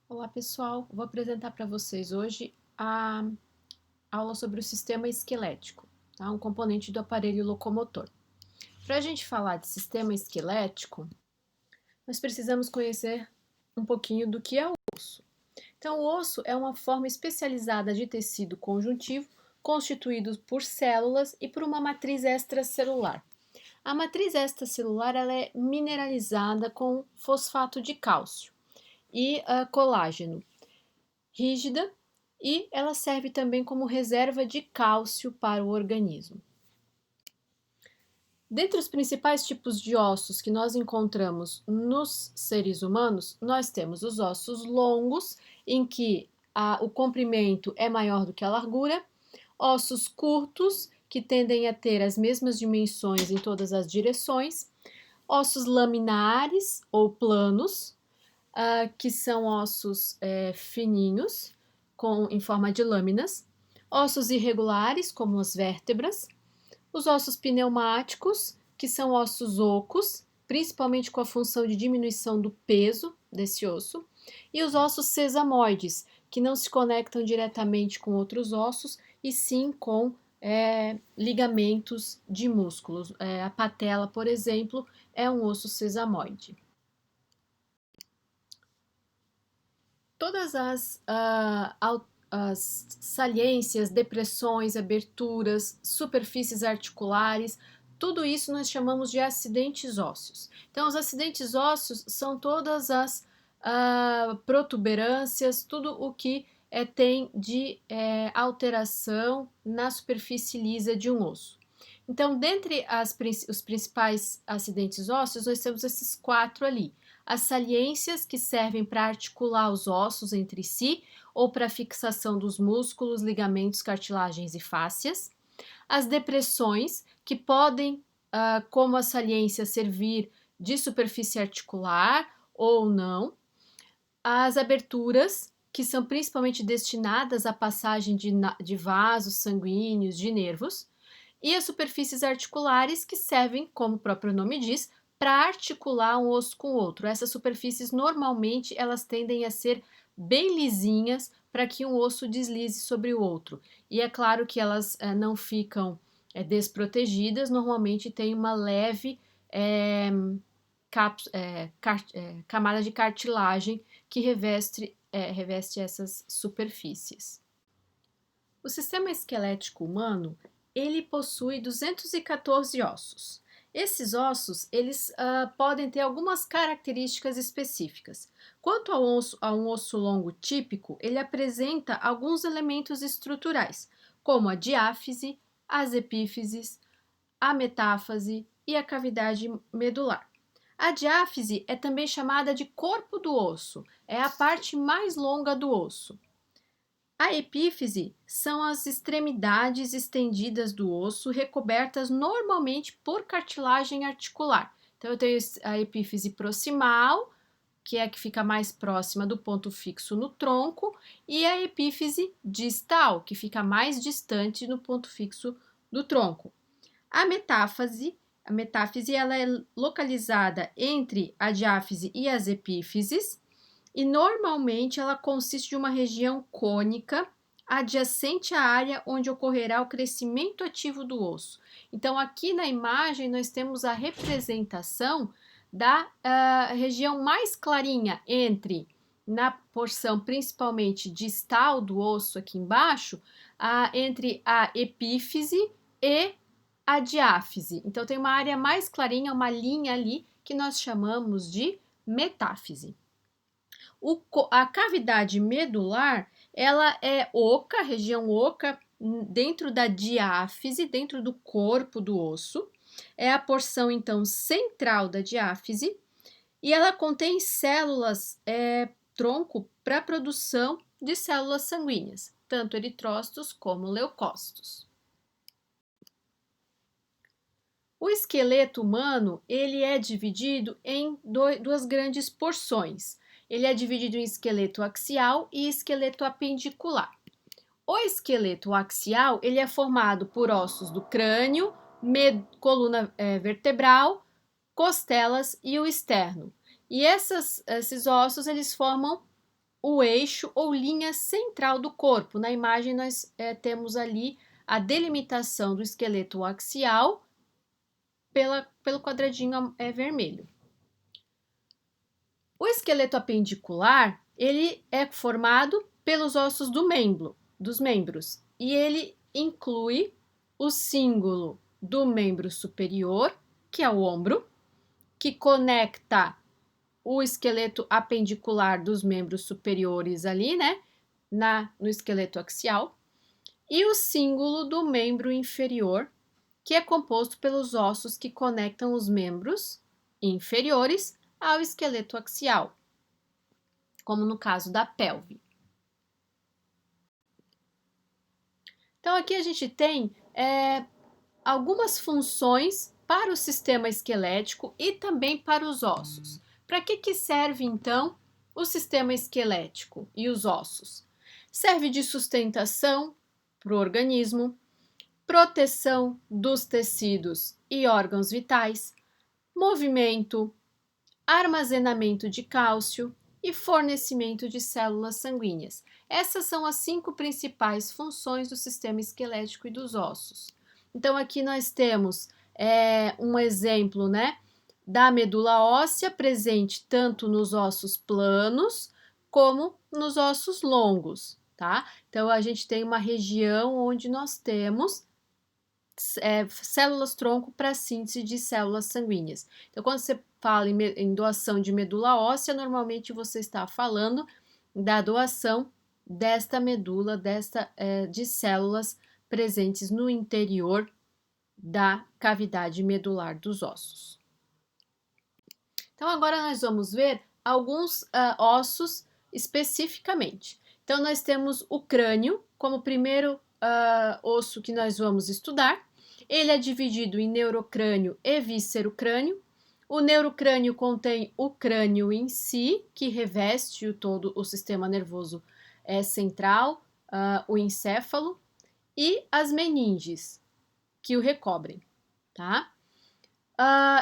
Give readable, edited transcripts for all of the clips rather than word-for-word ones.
Olá pessoal, vou apresentar para vocês hoje a aula sobre o sistema esquelético, tá? Um componente do aparelho locomotor. Para a gente falar de sistema esquelético, nós precisamos conhecer um pouquinho do que é o osso. Então, o osso é uma forma especializada de tecido conjuntivo constituído por células e por uma matriz extracelular. A matriz extracelular ela é mineralizada com fosfato de cálcio e colágeno rígida e ela serve também como reserva de cálcio para o organismo. Dentre os principais tipos de ossos que nós encontramos nos seres humanos, nós temos os ossos longos, em que o comprimento é maior do que a largura, ossos curtos, que tendem a ter as mesmas dimensões em todas as direções, ossos laminares ou planos, que são ossos fininhos, em forma de lâminas, ossos irregulares, como as vértebras, os ossos pneumáticos, que são ossos ocos, principalmente com a função de diminuição do peso desse osso, e os ossos sesamoides, que não se conectam diretamente com outros ossos, e sim com ligamentos de músculos. A patela, por exemplo, é um osso sesamoide. Todas as saliências, depressões, aberturas, superfícies articulares, tudo isso nós chamamos de acidentes ósseos. Então, os acidentes ósseos são todas as protuberâncias, tudo o que tem de alteração na superfície lisa de um osso. Então, dentre os principais acidentes ósseos, nós temos esses quatro ali. As saliências, que servem para articular os ossos entre si ou para fixação dos músculos, ligamentos, cartilagens e fáscias. As depressões, que podem, como a saliência, servir de superfície articular ou não. As aberturas, que são principalmente destinadas à passagem de vasos sanguíneos, de nervos. E as superfícies articulares, que servem, como o próprio nome diz, para articular um osso com o outro. Essas superfícies, normalmente, elas tendem a ser bem lisinhas para que um osso deslize sobre o outro. E é claro que elas não ficam desprotegidas, normalmente tem uma leve camada de cartilagem que reveste essas superfícies. O sistema esquelético humano, ele possui 214 ossos. Esses ossos, eles podem ter algumas características específicas. Quanto a um osso longo típico, ele apresenta alguns elementos estruturais, como a diáfise, as epífises, a metáfase e a cavidade medular. A diáfise é também chamada de corpo do osso, é a parte mais longa do osso. A epífise são as extremidades estendidas do osso, recobertas normalmente por cartilagem articular. Então, eu tenho a epífise proximal, que é a que fica mais próxima do ponto fixo no tronco, e a epífise distal, que fica mais distante no ponto fixo do tronco. A metáfise ela é localizada entre a diáfise e as epífises, e normalmente ela consiste de uma região cônica adjacente à área onde ocorrerá o crescimento ativo do osso. Então, aqui na imagem, nós temos a representação da região mais clarinha na porção principalmente distal do osso aqui embaixo, entre a epífise e a diáfise. Então, tem uma área mais clarinha, uma linha ali, que nós chamamos de metáfise. A cavidade medular, ela é oca, região oca, dentro da diáfise, dentro do corpo do osso. É a porção, então, central da diáfise. E ela contém células tronco para a produção de células sanguíneas, tanto eritrócitos como leucócitos. O esqueleto humano, ele é dividido em duas grandes porções. Ele é dividido em esqueleto axial e esqueleto apendicular. O esqueleto axial, ele é formado por ossos do crânio, coluna vertebral, costelas e o externo. E esses ossos, eles formam o eixo ou linha central do corpo. Na imagem, nós temos ali a delimitação do esqueleto axial pelo quadradinho vermelho. O esqueleto apendicular, ele é formado pelos ossos dos membros, e ele inclui o cíngulo do membro superior, que é o ombro, que conecta o esqueleto apendicular dos membros superiores ali, né, no esqueleto axial, e o cíngulo do membro inferior, que é composto pelos ossos que conectam os membros inferiores ao esqueleto axial, como no caso da pelve. Então, aqui a gente tem algumas funções para o sistema esquelético e também para os ossos. Para que serve, então, o sistema esquelético e os ossos? Serve de sustentação para o organismo, proteção dos tecidos e órgãos vitais, movimento, armazenamento de cálcio e fornecimento de células sanguíneas. Essas são as 5 principais funções do sistema esquelético e dos ossos. Então, aqui nós temos um exemplo, né, da medula óssea presente tanto nos ossos planos como nos ossos longos, tá? Então, a gente tem uma região onde nós temos células tronco para síntese de células sanguíneas. Então, quando você fala em doação de medula óssea, normalmente você está falando da doação desta medula, de células presentes no interior da cavidade medular dos ossos. Então, agora nós vamos ver alguns ossos especificamente. Então, nós temos o crânio como primeiro osso que nós vamos estudar. Ele é dividido em neurocrânio e víscero-crânio. O neurocrânio contém o crânio em si, que reveste todo o sistema nervoso central, o encéfalo, e as meninges, que o recobrem, tá?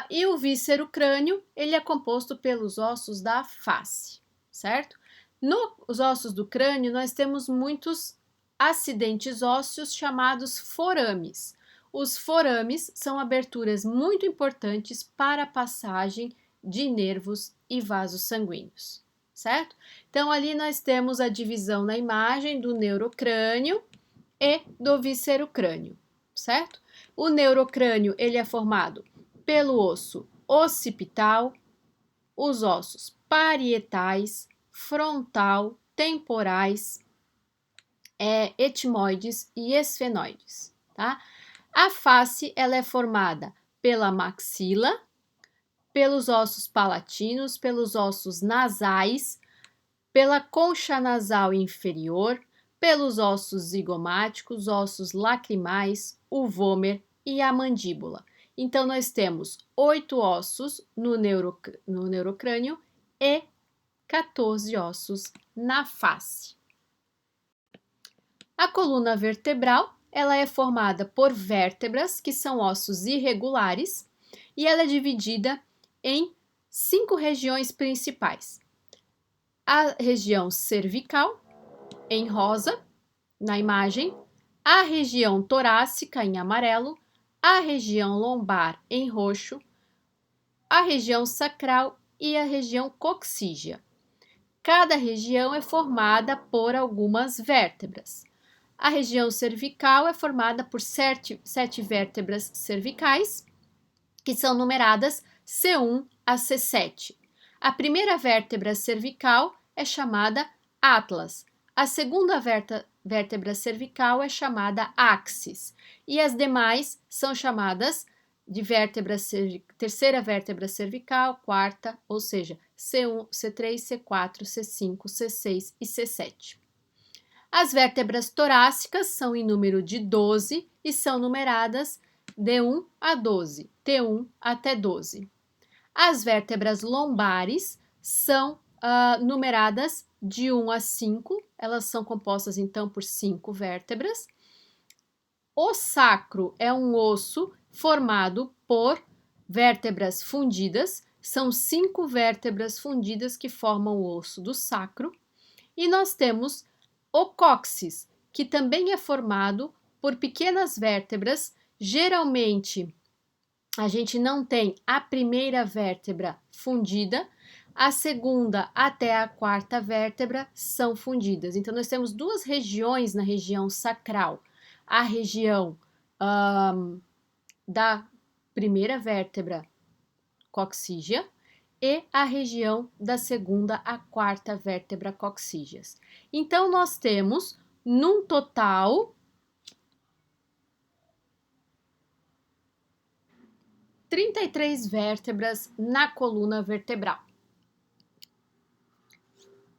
E o víscero-crânio, ele é composto pelos ossos da face, certo? Nos ossos do crânio, nós temos muitos acidentes ósseos chamados forames. Os forames são aberturas muito importantes para a passagem de nervos e vasos sanguíneos, certo? Então, ali nós temos a divisão na imagem do neurocrânio e do víscero-crânio, certo? O neurocrânio, ele é formado pelo osso occipital, os ossos parietais, frontal, temporais, etmoides e esfenoides, tá? A face, ela é formada pela maxila, pelos ossos palatinos, pelos ossos nasais, pela concha nasal inferior, pelos ossos zigomáticos, ossos lacrimais, o vômer e a mandíbula. Então, nós temos 8 ossos no neurocrânio e 14 ossos na face. A coluna vertebral, ela é formada por vértebras, que são ossos irregulares, e ela é dividida em 5 regiões principais. A região cervical, em rosa, na imagem, a região torácica, em amarelo, a região lombar, em roxo, a região sacral e a região coxígea. Cada região é formada por algumas vértebras. A região cervical é formada por 7 vértebras cervicais, que são numeradas C1 a C7. A primeira vértebra cervical é chamada atlas. A segunda vértebra cervical é chamada axis. E as demais são chamadas de terceira vértebra cervical, quarta, ou seja, C1, C3, C4, C5, C6 e C7. As vértebras torácicas são em número de 12 e são numeradas D1 a 12, T1 até 12. As vértebras lombares são numeradas de 1 a 5, elas são compostas então por 5 vértebras. O sacro é um osso formado por vértebras fundidas, são 5 vértebras fundidas que formam o osso do sacro. E nós temos o cóccix, que também é formado por pequenas vértebras. Geralmente, a gente não tem a primeira vértebra fundida, a segunda até a quarta vértebra são fundidas. Então, nós temos duas regiões na região sacral. A região da primeira vértebra coccígea e a região da segunda à quarta vértebra coccígeas. Então, nós temos, num total, 33 vértebras na coluna vertebral.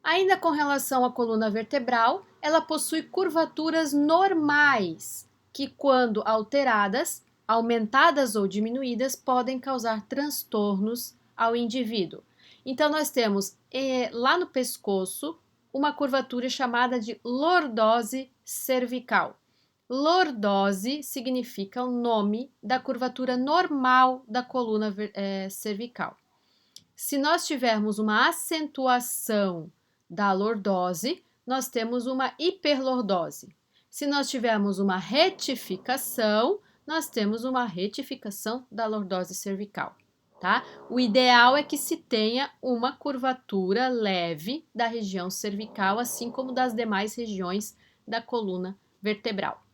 Ainda com relação à coluna vertebral, ela possui curvaturas normais, que, quando alteradas, aumentadas ou diminuídas, podem causar transtornos ao indivíduo. Então, nós temos lá no pescoço uma curvatura chamada de lordose cervical. Lordose significa o nome da curvatura normal da coluna cervical. Se nós tivermos uma acentuação da lordose, nós temos uma hiperlordose. Se nós tivermos uma retificação, nós temos uma retificação da lordose cervical, tá? O ideal é que se tenha uma curvatura leve da região cervical, assim como das demais regiões da coluna vertebral.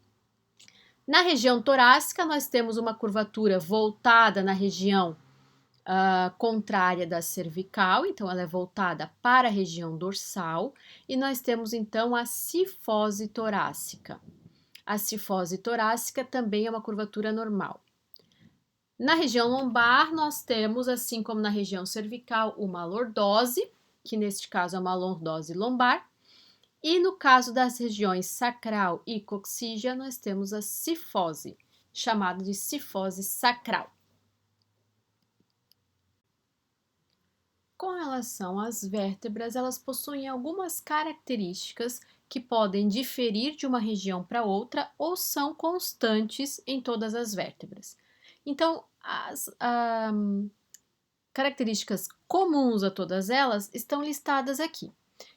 Na região torácica, nós temos uma curvatura voltada na região contrária da cervical, então ela é voltada para a região dorsal, e nós temos então a cifose torácica. A cifose torácica também é uma curvatura normal. Na região lombar, nós temos, assim como na região cervical, uma lordose, que neste caso é uma lordose lombar, e no caso das regiões sacral e coccígea, nós temos a cifose, chamada de cifose sacral. Com relação às vértebras, elas possuem algumas características que podem diferir de uma região para outra ou são constantes em todas as vértebras. Então, as características comuns a todas elas estão listadas aqui.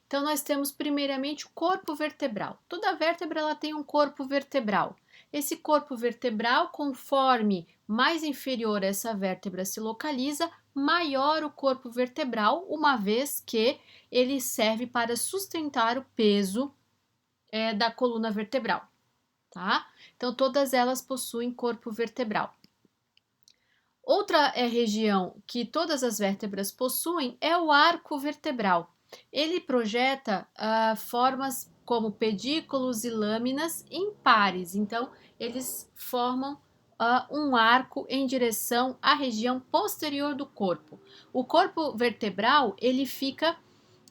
Então, nós temos primeiramente o corpo vertebral. Toda vértebra ela tem um corpo vertebral. Esse corpo vertebral, conforme mais inferior essa vértebra se localiza, maior o corpo vertebral, uma vez que ele serve para sustentar o peso da coluna vertebral, tá? Então, todas elas possuem corpo vertebral. Outra região que todas as vértebras possuem é o arco vertebral. Ele projeta formas como pedículos e lâminas em pares, então eles formam um arco em direção à região posterior do corpo. O corpo vertebral ele fica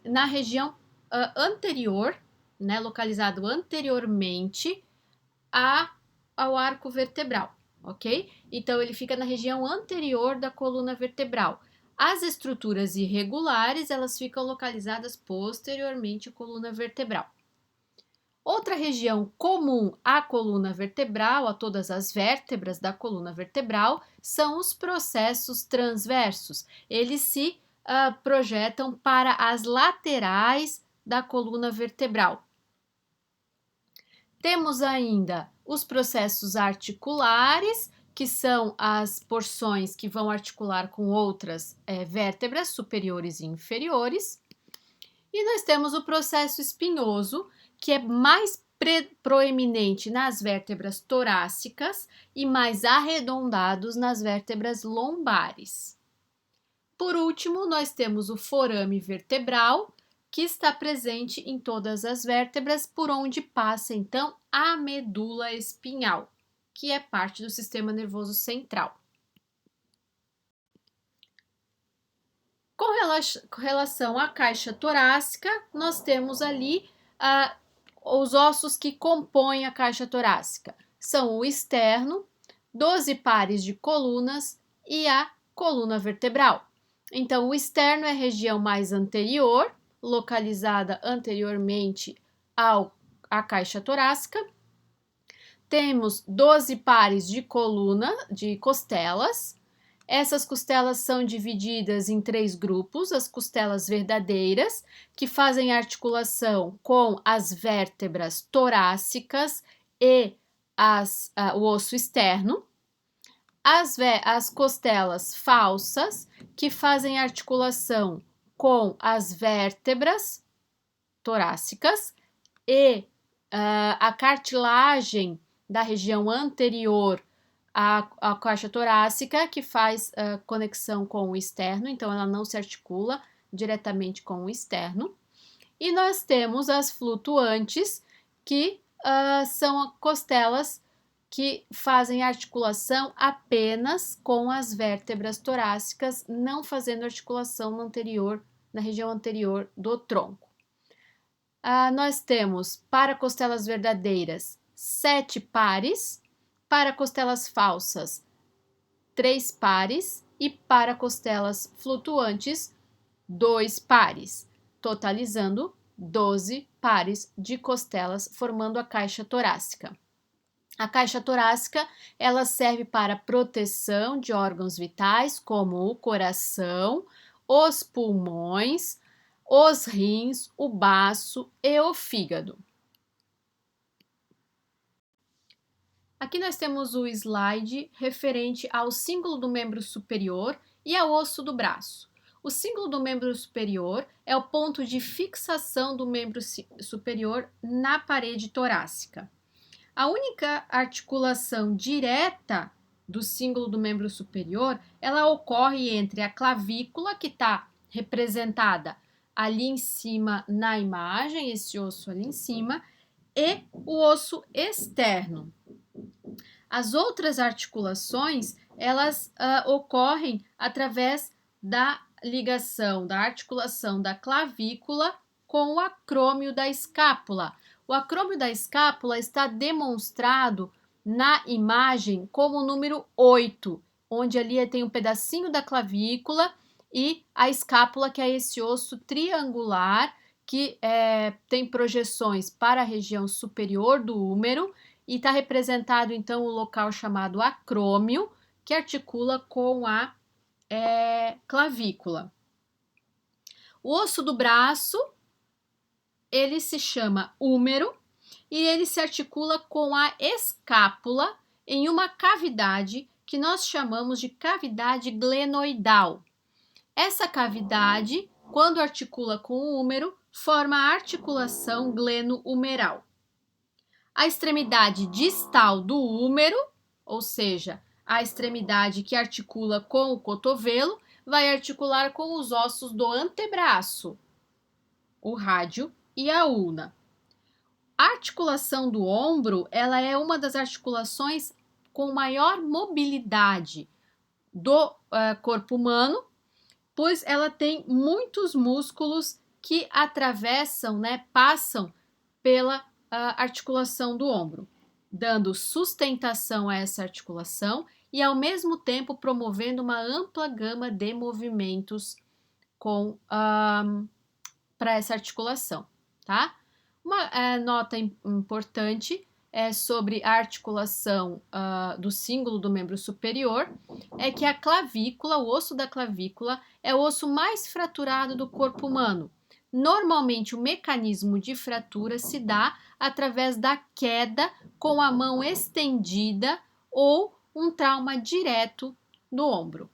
na região anterior, né, localizado anteriormente ao arco vertebral, ok? Então ele fica na região anterior da coluna vertebral. As estruturas irregulares, elas ficam localizadas posteriormente à coluna vertebral. Outra região comum à coluna vertebral, a todas as vértebras da coluna vertebral, são os processos transversos. Eles se projetam para as laterais da coluna vertebral. Temos ainda os processos articulares, que são as porções que vão articular com outras vértebras superiores e inferiores. E nós temos o processo espinhoso, que é mais proeminente nas vértebras torácicas e mais arredondados nas vértebras lombares. Por último, nós temos o forame vertebral, que está presente em todas as vértebras, por onde passa então a medula espinhal, que é parte do sistema nervoso central. Com relação à caixa torácica, nós temos ali os ossos que compõem a caixa torácica. São o externo, 12 pares de colunas e a coluna vertebral. Então, o externo é a região mais anterior, localizada anteriormente à caixa torácica. Temos 12 pares de coluna, de costelas, Essas costelas são divididas em 3 grupos: as costelas verdadeiras, que fazem articulação com as vértebras torácicas e o osso externo; as costelas falsas, que fazem articulação com as vértebras torácicas e a cartilagem da região anterior à caixa torácica, que faz conexão com o externo, então ela não se articula diretamente com o externo. E nós temos as flutuantes, que são costelas que fazem articulação apenas com as vértebras torácicas, não fazendo articulação na região anterior do tronco. Nós temos, para costelas verdadeiras, 7 pares, para costelas falsas, 3 pares, e para costelas flutuantes, 2 pares, totalizando 12 pares de costelas, formando a caixa torácica. A caixa torácica, ela serve para proteção de órgãos vitais, como o coração, os pulmões, os rins, o baço e o fígado. Aqui nós temos o slide referente ao cíngulo do membro superior e ao osso do braço. O cíngulo do membro superior é o ponto de fixação do membro superior na parede torácica. A única articulação direta do cíngulo do membro superior, ela ocorre entre a clavícula, que está representada ali em cima na imagem, esse osso ali em cima, e o osso externo. As outras articulações, elas ocorrem através da ligação, da articulação da clavícula com o acrômio da escápula. O acrômio da escápula está demonstrado na imagem como o número 8, onde ali tem um pedacinho da clavícula e a escápula, que é esse osso triangular que tem projeções para a região superior do úmero, e está representado então o local chamado acrômio, que articula com a clavícula. O osso do braço, ele se chama úmero e ele se articula com a escápula em uma cavidade que nós chamamos de cavidade glenoidal. Essa cavidade, quando articula com o úmero, forma a articulação gleno-umeral. A extremidade distal do úmero, ou seja, a extremidade que articula com o cotovelo, vai articular com os ossos do antebraço, o rádio e a ulna. A articulação do ombro, ela é uma das articulações com maior mobilidade do corpo humano, pois ela tem muitos músculos que atravessam, passam pela articulação do ombro, dando sustentação a essa articulação e, ao mesmo tempo, promovendo uma ampla gama de movimentos para essa articulação, tá? Uma nota importante sobre a articulação do cíngulo do membro superior é que a clavícula, o osso da clavícula, é o osso mais fraturado do corpo humano. Normalmente, o mecanismo de fratura se dá através da queda com a mão estendida ou um trauma direto no ombro.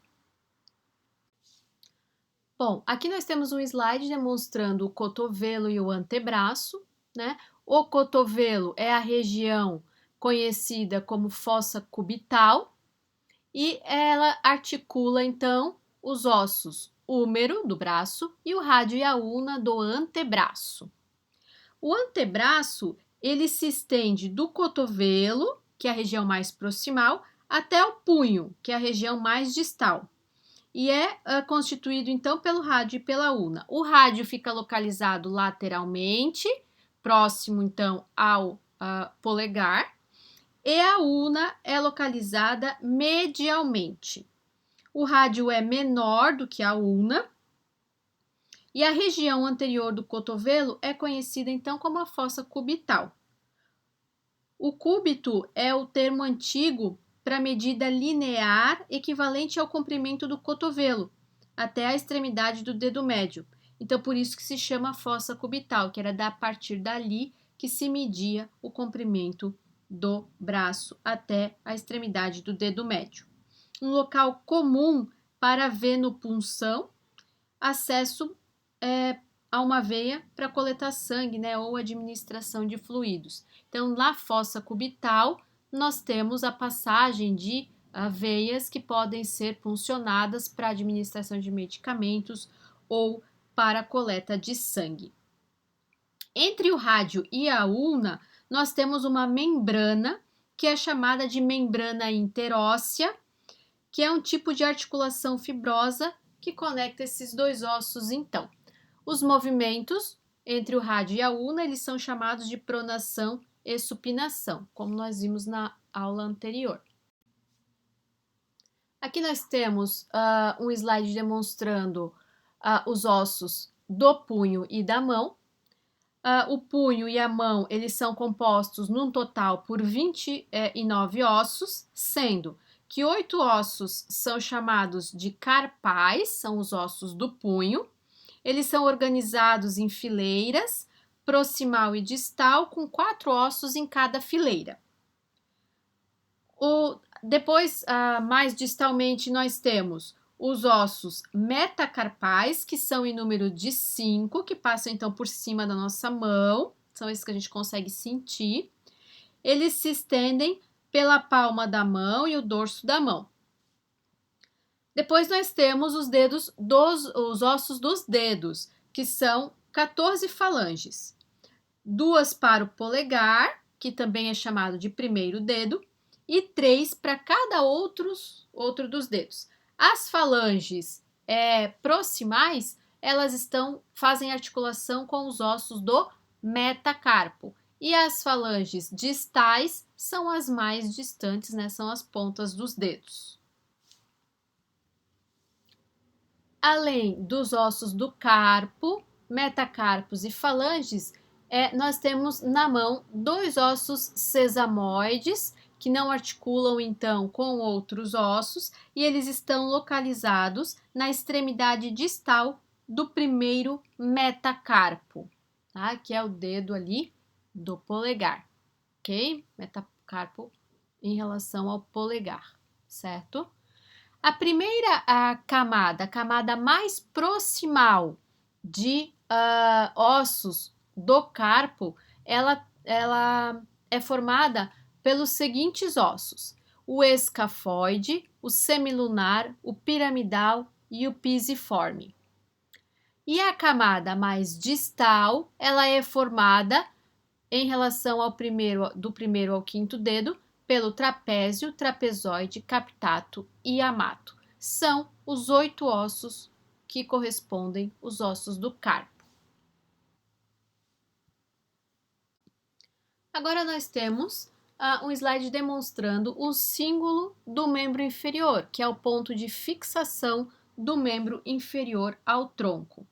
Bom, aqui nós temos um slide demonstrando o cotovelo e o antebraço, né? O cotovelo é a região conhecida como fossa cubital e ela articula, então, os ossos úmero do braço e o rádio e a ulna do antebraço. O antebraço, ele se estende do cotovelo, que é a região mais proximal, até o punho, que é a região mais distal. E é constituído, então, pelo rádio e pela ulna. O rádio fica localizado lateralmente, próximo, então, ao polegar, e a ulna é localizada medialmente. O rádio é menor do que a ulna, e a região anterior do cotovelo é conhecida, então, como a fossa cubital. O cúbito é o termo antigo para medida linear equivalente ao comprimento do cotovelo, até a extremidade do dedo médio. Então, por isso que se chama fossa cubital, que era a partir dali que se media o comprimento do braço até a extremidade do dedo médio. Um local comum para venopunção, acesso a uma veia para coletar sangue, né, ou administração de fluidos. Então, na fossa cubital, nós temos a passagem de veias que podem ser puncionadas para administração de medicamentos ou para a coleta de sangue. Entre o rádio e a ulna, nós temos uma membrana, que é chamada de membrana interóssea, que é um tipo de articulação fibrosa que conecta esses dois ossos, então. Os movimentos entre o rádio e a ulna, eles são chamados de pronação e supinação, como nós vimos na aula anterior. Aqui nós temos um slide demonstrando os ossos do punho e da mão. O punho e a mão, eles são compostos num total por 29 ossos, sendo que 8 ossos são chamados de carpais, são os ossos do punho. Eles são organizados em fileiras, proximal e distal, com 4 ossos em cada fileira. Depois, mais distalmente, nós temos os ossos metacarpais, que são em número de 5, que passam então por cima da nossa mão, são esses que a gente consegue sentir. Eles se estendem pela palma da mão e o dorso da mão. Depois nós temos os ossos dos dedos, que são 14 falanges. 2 para o polegar, que também é chamado de primeiro dedo, e 3 para cada outro dos dedos. As falanges proximais, elas fazem articulação com os ossos do metacarpo. E as falanges distais são as mais distantes, né? São as pontas dos dedos. Além dos ossos do carpo, metacarpos e falanges, nós temos na mão 2 ossos sesamoides, que não articulam então com outros ossos, e eles estão localizados na extremidade distal do primeiro metacarpo, tá? Que é o dedo ali do polegar, ok? Metacarpo em relação ao polegar, certo? A primeira camada, a camada mais proximal de ossos do carpo, ela é formada pelos seguintes ossos: o escafoide, o semilunar, o piramidal e o pisiforme. E a camada mais distal, ela é formada em relação do primeiro ao quinto dedo, pelo trapézio, trapezoide, captato e amato. São os 8 ossos que correspondem os ossos do carpo. Agora nós temos um slide demonstrando o símbolo do membro inferior, que é o ponto de fixação do membro inferior ao tronco.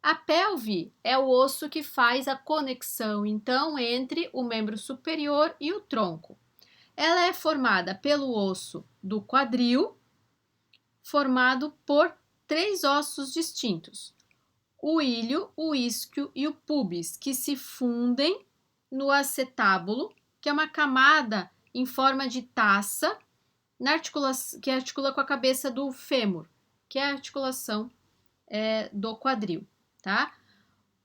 A pelve é o osso que faz a conexão, então, entre o membro superior e o tronco. Ela é formada pelo osso do quadril, formado por 3 ossos distintos: o ilho, o isquio e o pubis, que se fundem no acetábulo, que é uma camada em forma de taça que articula com a cabeça do fêmur, que é a articulação do quadril, tá?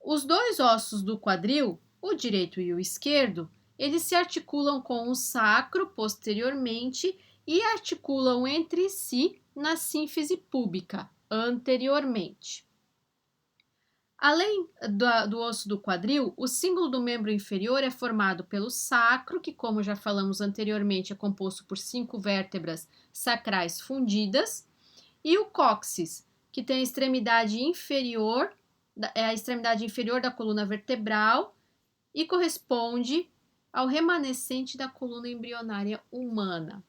Os 2 ossos do quadril, o direito e o esquerdo, eles se articulam com o sacro posteriormente e articulam entre si na sínfise púbica anteriormente. Além do osso do quadril, o símbolo do membro inferior é formado pelo sacro, que, como já falamos anteriormente, é composto por 5 vértebras sacrais fundidas, e o cóccix, que tem a extremidade inferior da coluna vertebral e corresponde ao remanescente da coluna embrionária humana.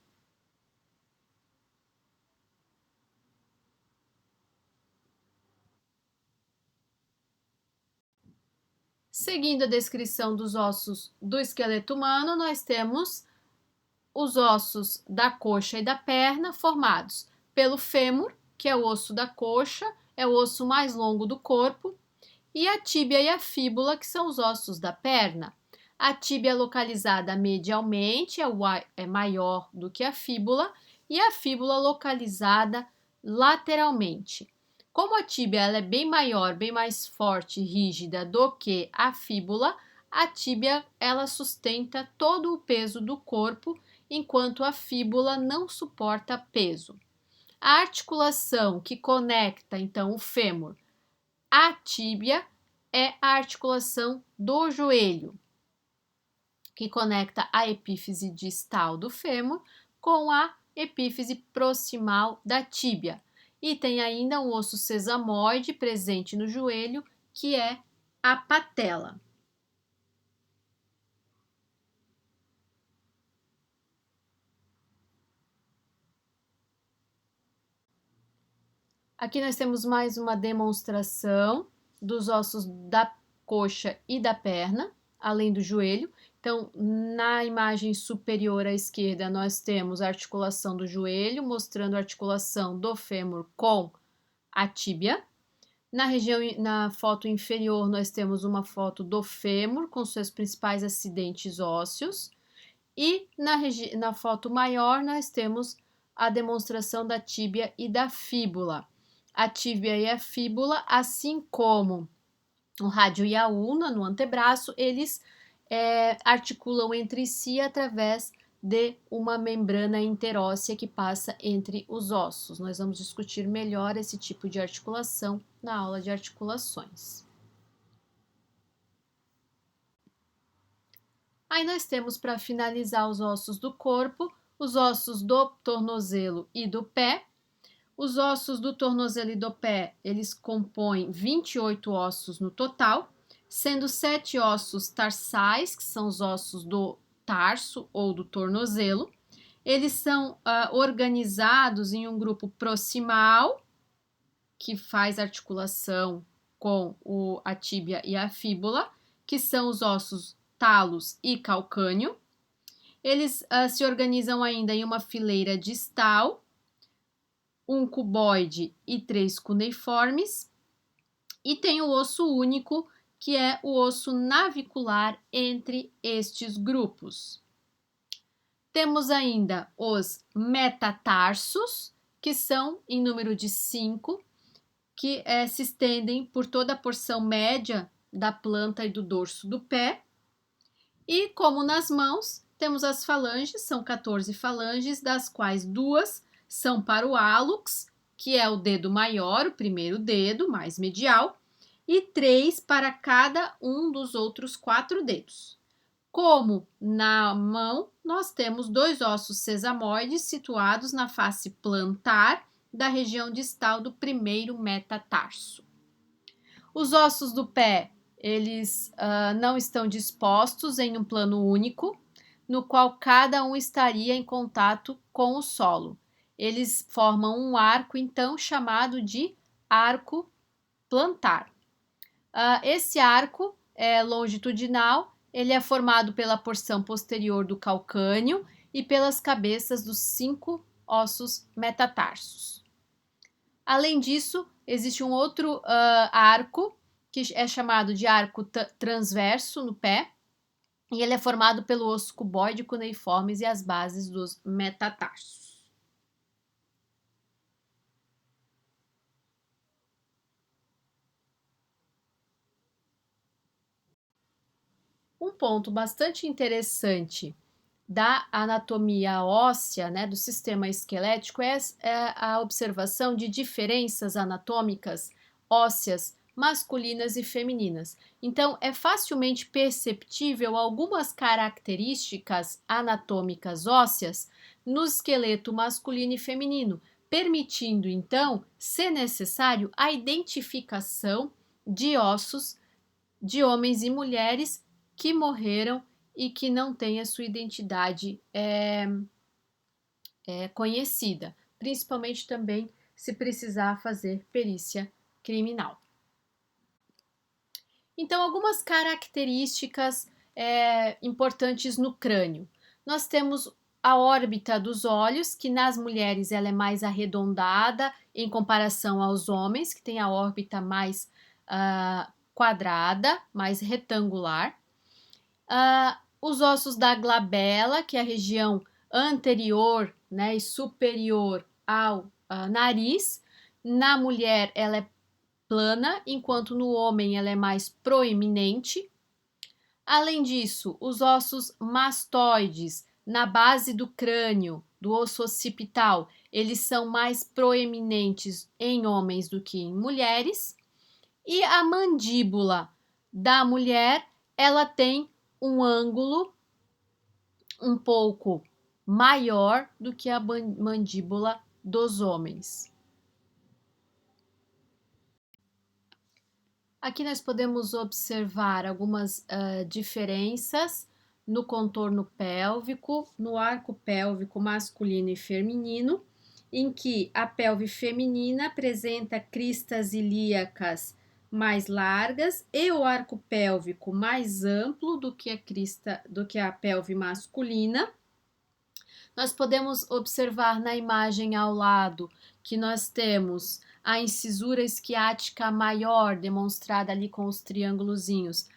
Seguindo a descrição dos ossos do esqueleto humano, nós temos os ossos da coxa e da perna, formados pelo fêmur, que é o osso da coxa, é o osso mais longo do corpo, e a tíbia e a fíbula, que são os ossos da perna. A tíbia localizada medialmente é maior do que a fíbula, e a fíbula localizada lateralmente. Como a tíbia ela é bem maior, bem mais forte e rígida do que a fíbula, a tíbia ela sustenta todo o peso do corpo, enquanto a fíbula não suporta peso. A articulação que conecta então o fêmur à tíbia é a articulação do joelho, que conecta a epífise distal do fêmur com a epífise proximal da tíbia. E tem ainda um osso sesamoide presente no joelho, que é a patela. Aqui nós temos mais uma demonstração dos ossos da coxa e da perna, além do joelho. Então, na imagem superior à esquerda, nós temos a articulação do joelho, mostrando a articulação do fêmur com a tíbia. Na foto inferior, nós temos uma foto do fêmur com seus principais acidentes ósseos. E na foto maior, nós temos a demonstração da tíbia e da fíbula. A tíbia e a fíbula, assim como o rádio e a ulna no antebraço, eles articulam entre si através de uma membrana interóssea que passa entre os ossos. Nós vamos discutir melhor esse tipo de articulação na aula de articulações. Aí nós temos, para finalizar, os ossos do corpo, os ossos do tornozelo e do pé. Os ossos do tornozelo e do pé, eles compõem 28 ossos no total, sendo 7 ossos tarsais, que são os ossos do tarso ou do tornozelo. Eles são organizados em um grupo proximal, que faz articulação com a tíbia e a fíbula, que são os ossos talos e calcâneo. Eles se organizam ainda em uma fileira distal, um cuboide e 3 cuneiformes, e tem o osso único, que é o osso navicular entre estes grupos. Temos ainda os metatarsos, que são em número de 5, que se estendem por toda a porção média da planta e do dorso do pé. E como nas mãos, temos as falanges, são 14 falanges, das quais 2 são para o hálux, que é o dedo maior, o primeiro dedo, mais medial, e 3 para cada um dos outros 4 dedos. Como na mão, nós temos 2 ossos sesamoides situados na face plantar da região distal do primeiro metatarso. Os ossos do pé, eles não estão dispostos em um plano único, no qual cada um estaria em contato com o solo. Eles formam um arco, então, chamado de arco plantar. Esse arco é longitudinal, ele é formado pela porção posterior do calcâneo e pelas cabeças dos 5 ossos metatarsos. Além disso, existe um outro arco, que é chamado de arco transverso no pé, e ele é formado pelo osso cuboide, cuneiformes e as bases dos metatarsos. Um ponto bastante interessante da anatomia óssea, né, do sistema esquelético, é a observação de diferenças anatômicas ósseas masculinas e femininas. Então, é facilmente perceptível algumas características anatômicas ósseas no esqueleto masculino e feminino, permitindo, então, se necessário, a identificação de ossos de homens e mulheres que morreram e que não têm a sua identidade conhecida, principalmente também se precisar fazer perícia criminal. Então, algumas características importantes no crânio. Nós temos a órbita dos olhos, que nas mulheres ela é mais arredondada em comparação aos homens, que tem a órbita mais quadrada, mais retangular. Os ossos da glabela, que é a região anterior, né, e superior ao nariz. Na mulher ela é plana, enquanto no homem ela é mais proeminente. Além disso, os ossos mastoides na base do crânio, do osso occipital, eles são mais proeminentes em homens do que em mulheres. E a mandíbula da mulher, ela tem um ângulo um pouco maior do que a mandíbula dos homens. Aqui nós podemos observar algumas diferenças no contorno pélvico, no arco pélvico masculino e feminino, em que a pelve feminina apresenta cristas ilíacas mais largas e o arco pélvico mais amplo do que a pelve masculina. Nós podemos observar na imagem ao lado que nós temos a incisura esquiática maior, demonstrada ali com os triângulozinhos,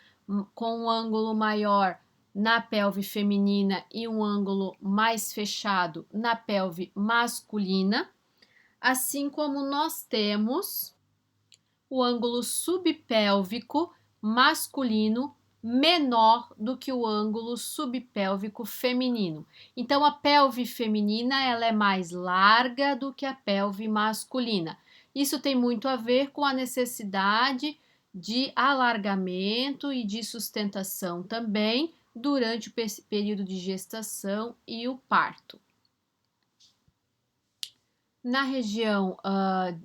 com um ângulo maior na pelve feminina e um ângulo mais fechado na pelve masculina, assim como nós temos o ângulo subpélvico masculino menor do que o ângulo subpélvico feminino. Então, a pelve feminina ela é mais larga do que a pelve masculina. Isso tem muito a ver com a necessidade de alargamento e de sustentação também durante o período de gestação e o parto. Na região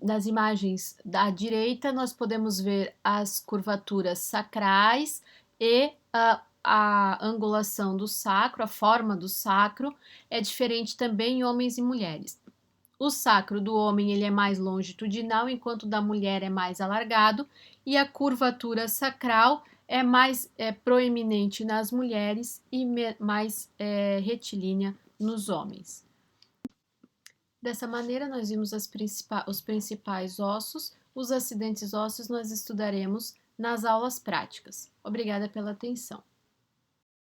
das imagens da direita, nós podemos ver as curvaturas sacrais e a angulação do sacro, a forma do sacro é diferente também em homens e mulheres. O sacro do homem ele é mais longitudinal, enquanto da mulher é mais alargado, e a curvatura sacral é mais proeminente nas mulheres e mais retilínea nos homens. Dessa maneira, nós vimos os principais ossos. Os acidentes ósseos nós estudaremos nas aulas práticas. Obrigada pela atenção.